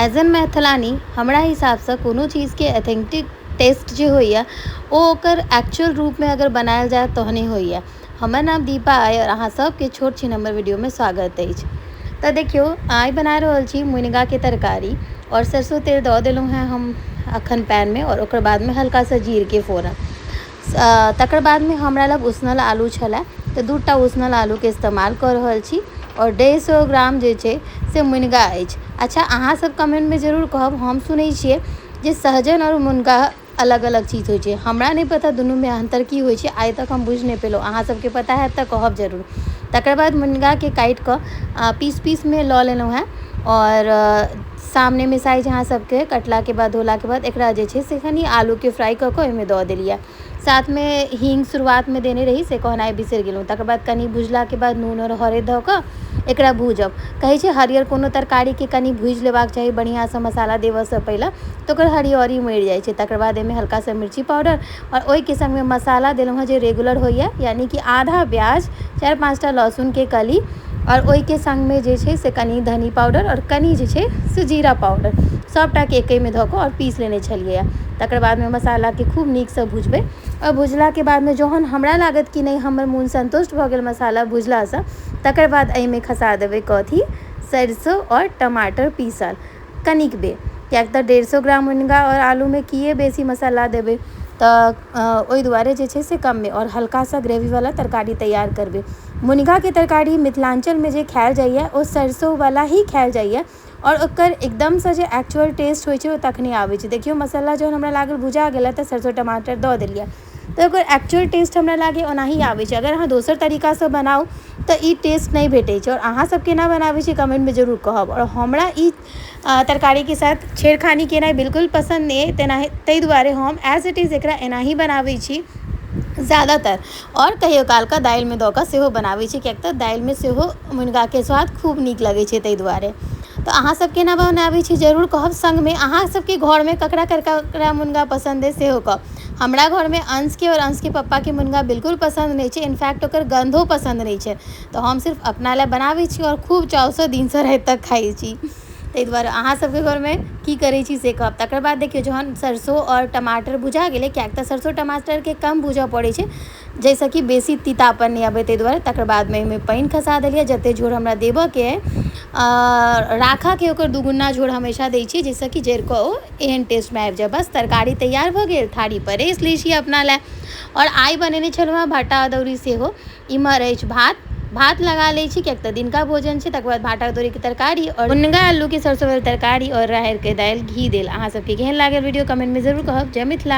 As an मैथिलानी हमरा हिसाब से कोनो चीज़ के ऑथेंटिक टेस्ट जो होइए ओ ओकर एक्चुअल रूप में अगर बनायल जाए तहने होइए। हमर नाम दीपा अइ और अहाँ सबके छोट छी नंबर वीडियो में स्वागत अछि। तो देखियो आइ बना रहल छी मुनगा के तरकारी और सरसों तेल दऽ देलहुँ हैं हम अखन पैन में और ओकर बाद में हल्का सा जीर के फोरन। तकर बाद में हमरा लग उसनल आलू छलै तो 2टा उसनल आलू के इस्तेमाल कर रहल छी और 150 ग्राम जे छै से मुनगा अछि। अच्छा अहाँ सब कमेंट में जरूर कहब, हम सुनै छियै जे सहजन और मुनगा अलग अलग चीज़ होइ छै, हमरा नहीं पता दुनू में अंतर की होइ छै, आइ तक हम बुझ नहीं पेलहुँ। अहाँ सबके पता है तो कहब जरूर। तकर बाद मुनगा के काटि कऽ पीस पीस में लऽ लेलहुँ हैं और सामने में साइज अहाँ सबके कटला के बाद धोला के बाद एकरा जे छै से कनी आलू के फ्राई कऽ कऽ ओहिमे दऽ देलिए। साथ में हींग शुरुआत में देने रही से कहनाइ बिसरि गेलहुँ। तकर बाद कनी भुजला के बाद नून और हरदि दऽ कऽ एकरा भूजब। कहै छै हरियर कोनो तरकारी के कनी भूजि लेबाक चाही बढ़िया से मसाला देबऽ से पहिले तो ओकर हरियरी मरि जाइ छै। तकर बाद एहिमे हल्का सा मिर्ची पाउडर और ओहि के संग में मसाला देलहुँ हैं जे रेगुलर होइए, यानी कि आधा प्याज 4-5टा लहसुन के कली और ओहि के संग में जे छै से कनी धनी पाउडर और कनी जे छै से जीरा पाउडर सबटा के एके में धऽ कऽ और पीस लेने छलिए। तकर बाद में मसाला के खूब नीक से भुजबै और भुजला के बाद में जहन हमरा लागत कि नहीं हमर मोन संतुष्ट भऽ गेल मसाला भुजला से, तकर बाद एहिमे खसा देबै कथी सरसों और टमाटर पीसल कनिक बे, किएक तऽ 150 ग्राम मुनगा और आलू में किए बेसी मसाला देबै तऽ ओहि दुआरे जे छै से कम में और हल्का सा ग्रेवी वाला तरकारी तैयार करबै। मुनगा के तरकारी मिथिलांचल में जे खायल जाइए ओ सरसों वाला ही खायल जाइए और ओकर एकदम से जे एक्चुअल टेस्ट होइ छै ओ तखने आबै छै। देखियो मसाला जहन हमरा लागल भुजा गेल तऽ सरसों टमाटर दऽ देलिए तो ओकर एक्चुअल टेस्ट हमरा लागे ओनाही आबै छै। अगर अहाँ दोसर तरीका से बनाउ तऽ ई टेस्ट नहीं भेटै छै और अहाँ सब केना बनाबै छी कमेंट में जरूर कहब। और हमरा ई तरकारी के साथ छेड़खानी केनाइ बिल्कुल पसंद नहीं है, तेना ताहि दुआरे हम एज इट इज एकरा एनाही बनाबै छी ज़्यादातर और कहियो काल का दालि में दऽ कऽ सेहो बनाबै छी, किएक तऽ दालि में सेहो मुनगा के स्वाद खूब नीक लगै छै ताहि दुआरे। तो अहाँ सब केना बनाबै छी जरूर कहब। संग में अहाँ सबके घर में ककरा ककरा मुनगा पसंद है सेहो कहब। हमरा घर में अंश के और अंश के पप्पा के मुनगा बिल्कुल पसंद नहीं छै, इनफैक्ट ओकर गंधो पसंद नहीं छै, तो हम सिर्फ अपना ला बनाबै छी और खूब चाव से दिन से राति तक खाइ छी। ताहि दुआरे अहाँ सबके घर में की करै छी से कहब। तकर बाद देखियो जहन सरसों और टमाटर भुजा गेलै, किएक तऽ सरसों टमाटर के कम भूजऽ पड़ै छै जैसे कि बेसी तीतापन नहीं आबै ताहि दुआरे। तकर बाद में एहिमे पानि खसा देलिए, जते झोर हमरा देबऽ के राखा के ओकर दुगुना झोर हमेशा दै छी जाहिसँ कि जरि कऽ ओ एहन टेस्ट में आबि जाए। बस तरकारी तैयार भऽ गेल, थारी परेस लै छी अपना लए। और आइ बनेने छलहुँ हैं भाटा अदौरी सेहो। इम्हर अछि भात लगा लै छी किएक तऽ दिनका भोजन छै। तकर बाद भाटा अदौरी के तरकारी और मुनगा आलू के सरसों वाला तरकारी और राहरि के दालि घी देल। अहाँ सबके केहन लागल वीडियो कमेंट में जरूर कहब। जय मिथिला।